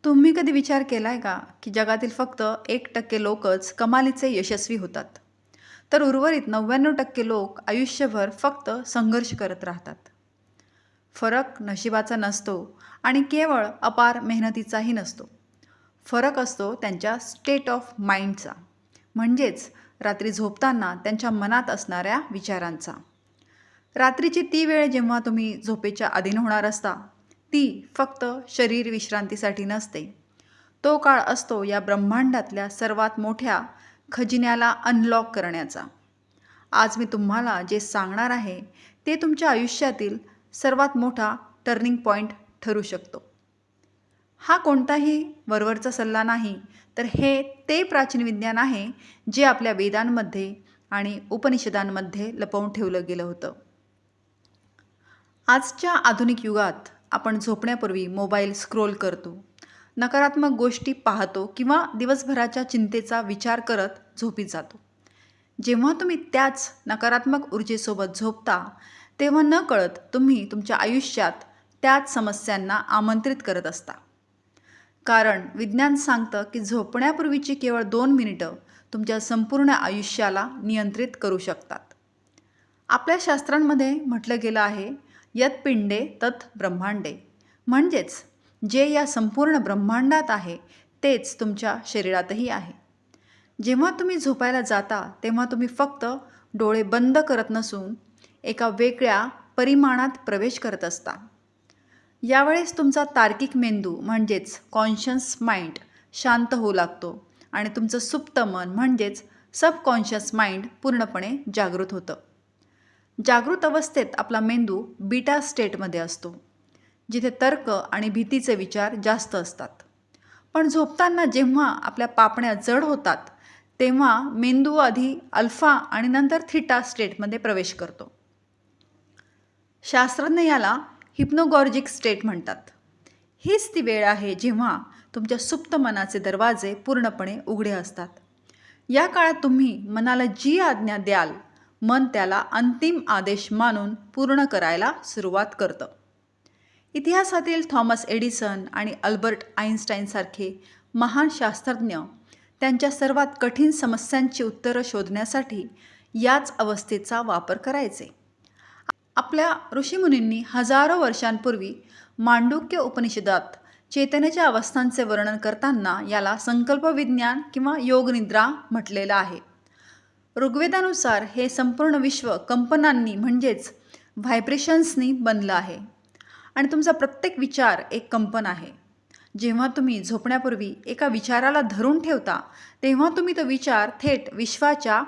तुम्ही कधी विचार केलाय का की जगातील फक्त 1% लोकच कमालीचे यशस्वी होतात, तर उर्वरित 99% लोक आयुष्यभर फक्त संघर्ष करत राहतात. फरक नशिबाचा नसतो आणि केवळ अपार मेहनतीचाही नसतो. फरक असतो त्यांच्या स्टेट ऑफ माइंडचा, म्हणजेच रात्री झोपताना त्यांच्या मनात असणाऱ्या विचारांचा. रात्रीची ती वेळ जेव्हा तुम्ही झोपेच्या अधीन होणार असता, ती फक्त शरीर विश्रांतीसाठी नसते. तो काळ असतो या ब्रह्मांडातल्या सर्वात मोठ्या खजिन्याला अनलॉक करण्याचा. आज मी तुम्हाला जे सांगणार आहे ते तुमच्या आयुष्यातील सर्वात मोठा टर्निंग पॉइंट ठरू शकतो. हा कोणताही वरवरचा सल्ला नाही, तर हे ते प्राचीन विज्ञान आहे जे आपल्या वेदांमध्ये आणि उपनिषदांमध्ये लपवून ठेवलं गेलं होतं. आजच्या आधुनिक युगात आपण झोपण्यापूर्वी मोबाईल स्क्रोल करतो, नकारात्मक गोष्टी पाहतो किंवा दिवसभराच्या चिंतेचा विचार करत झोपी जातो. जेव्हा तुम्ही त्याच नकारात्मक ऊर्जेसोबत झोपता, तेव्हा नकळत तुम्ही तुमच्या आयुष्यात त्याच समस्यांना आमंत्रित करत असता. कारण विज्ञान सांगतं की झोपण्यापूर्वीची केवळ 2 मिनिटं तुमच्या संपूर्ण आयुष्याला नियंत्रित करू शकतात. आपल्या शास्त्रांमध्ये म्हटलं गेलं आहे, यत पिंडे तत ब्रह्मांडे, म्हणजेच जे या संपूर्ण ब्रह्मांडात आहे तेच तुमच्या शरीरातही आहे. जेव्हा तुम्ही झोपायला जाता तेव्हा तुम्ही फक्त डोळे बंद करत नसून एका वेगळ्या परिमाणात प्रवेश करत असता. यावेळेस तुमचा तार्किक मेंदू म्हणजेच कॉन्शियस माइंड शांत होऊ लागतो आणि तुमचं सुप्त मन म्हणजेच सबकॉन्शियस माइंड पूर्णपणे जागृत होतं. जागृत अवस्थेत आपला मेंदू बीटा स्टेटमध्ये असतो, जिथे तर्क आणि भीतीचे विचार जास्त असतात. पण झोपताना जेव्हा आपल्या पापण्या जड होतात, तेव्हा मेंदू आधी अल्फा आणि नंतर थीटा स्टेटमध्ये प्रवेश करतो. शास्त्रज्ञ याला हिप्नोगॉर्जिक स्टेट म्हणतात. हीच ती वेळ आहे जेव्हा तुमच्या सुप्त मनाचे दरवाजे पूर्णपणे उघडे असतात. या काळात तुम्ही मनाला जी आज्ञा द्याल, मन त्याला अंतिम आदेश मानून पूर्ण करायला सुरुवात करतं. इतिहासातील थॉमस एडिसन आणि अल्बर्ट आइन्स्टाईनसारखे महान शास्त्रज्ञ त्यांच्या सर्वात कठीण समस्यांची उत्तरं शोधण्यासाठी याच अवस्थेचा वापर करायचे. आपल्या ऋषीमुनींनी हजारो वर्षांपूर्वी मांडूक्य उपनिषदात चेतनेच्या अवस्थांचे वर्णन करताना याला संकल्पविज्ञान किंवा योगनिद्रा म्हटलेलं आहे. ऋग्वेदानुसार हे संपूर्ण विश्व कंपनांनी म्हणजेच व्हायब्रेशन्सनी बनलं आहे आणि तुमचा प्रत्येक विचार एक कंपन आहे. जेव्हा तुम्ही झोपण्यापूर्वी एका विचाराला धरून ठेवता, तेव्हा तुम्ही तो विचार थेट विश्वाच्या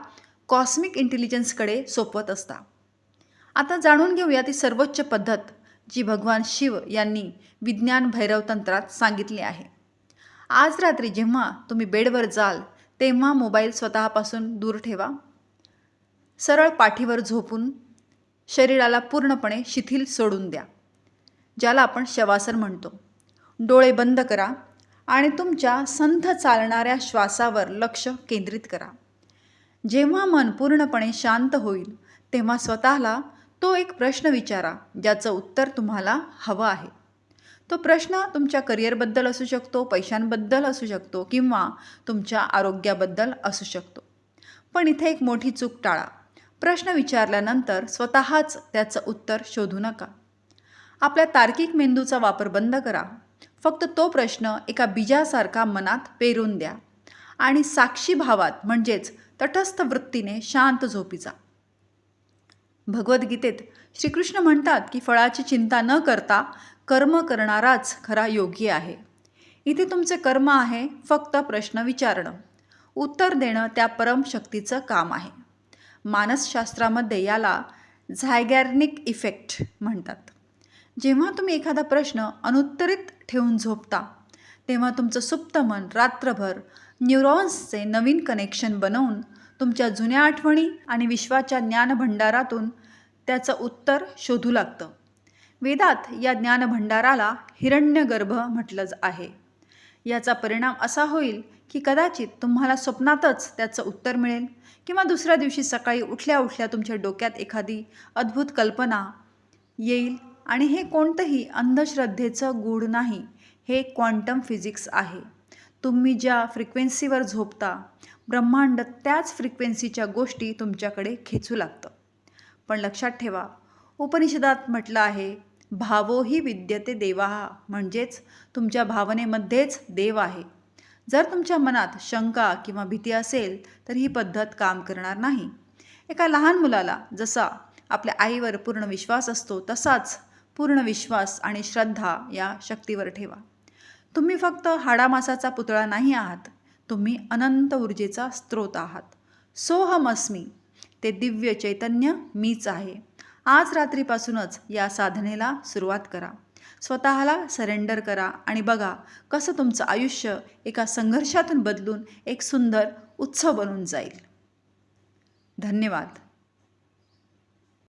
कॉस्मिक इंटेलिजन्सकडे सोपवत असता. आता जाणून घेऊया ती सर्वोच्च पद्धत जी भगवान शिव यांनी विज्ञान भैरव तंत्रात सांगितली आहे. आज रात्री जेव्हा तुम्ही बेडवर जाल, तेव्हा मोबाईल स्वतःपासून दूर ठेवा. सरळ पाठीवर झोपून शरीराला पूर्णपणे शिथिल सोडून द्या, ज्याला आपण शवासन म्हणतो. डोळे बंद करा आणि तुमच्या संथ चालणाऱ्या श्वासावर लक्ष केंद्रित करा. जेव्हा मन पूर्णपणे शांत होईल, तेव्हा स्वतःला तो एक प्रश्न विचारा ज्याचं उत्तर तुम्हाला हवं आहे. तो प्रश्न तुमच्या करिअरबद्दल असू शकतो, पैशांबद्दल असू शकतो किंवा तुमच्या आरोग्याबद्दल असू शकतो. पण इथे एक मोठी चूक टाळा. प्रश्न विचारल्यानंतर स्वतःच त्याचं उत्तर शोधू नका. आपल्या तार्किक मेंदूचा वापर बंद करा. फक्त तो प्रश्न एका बीजासारखा मनात पेरून द्या आणि साक्षी भावात म्हणजेच तटस्थ वृत्तीने शांत झोपी जा. भगवद्गीतेत श्रीकृष्ण म्हणतात की फळाची चिंता न करता कर्म करणाराच खरा योगी आहे. इथे तुमचे कर्म आहे फक्त प्रश्न विचारणं, उत्तर देणं त्या परमशक्तीचं काम आहे. मानसशास्त्रामध्ये याला झायगॅर्निक इफेक्ट म्हणतात. जेव्हा तुम्ही एखादा प्रश्न अनुत्तरित ठेवून झोपता, तेव्हा तुमचं सुप्त मन रात्रभर न्यूरॉन्सचे नवीन कनेक्शन बनवून तुमच्या जुन्या आठवणी आणि विश्वाच्या ज्ञानभंडारातून त्याचं उत्तर शोधू लागतं. वेदात या ज्ञानभंडाराला हिरण्यगर्भ म्हटलं आहे. याचा परिणाम असा होईल की कदाचित तुम्हाला स्वप्नातच त्याचं उत्तर मिळेल किंवा दुसऱ्या दिवशी सकाळी उठल्या उठल्या तुमच्या डोक्यात एखादी अद्भुत कल्पना येईल. आणि हे कोणतंही अंधश्रद्धेचं गूढ नाही, हे क्वांटम फिजिक्स आहे. तुम्ही ज्या फ्रिक्वेन्सीवर झोपता, ब्रह्मांड त्याच फ्रिक्वेन्सीच्या गोष्टी तुमच्याकडे खेचू लागतं. पण लक्षात ठेवा, उपनिषदात म्हटलं आहे, भावो हि विद्यते देवाः, म्हणजेच तुमच्या भावनेमध्येच देव आहे. जर तुमच्या मनात शंका किंवा भीती असेल तर ही पद्धत काम करणार नाही. एका लहान मुलाला जसा आपल्या आईवर पूर्ण विश्वास असतो, तसाच पूर्ण विश्वास आणि श्रद्धा या शक्तीवर ठेवा. तुम्ही फक्त हाडामासाचा पुतळा नाही आहात, तुम्ही अनंत ऊर्जेचा स्रोत आहात. सोहम अस्मी, ते दिव्य चैतन्य मीच आहे. आज रात्रीपासूनच या साधनेला सुरुवात करा. स्वतःला सरेंडर करा आणि बघा कसं तुमचं आयुष्य एका संघर्षातून बदलून एक सुंदर उत्सव बनून जाईल. धन्यवाद.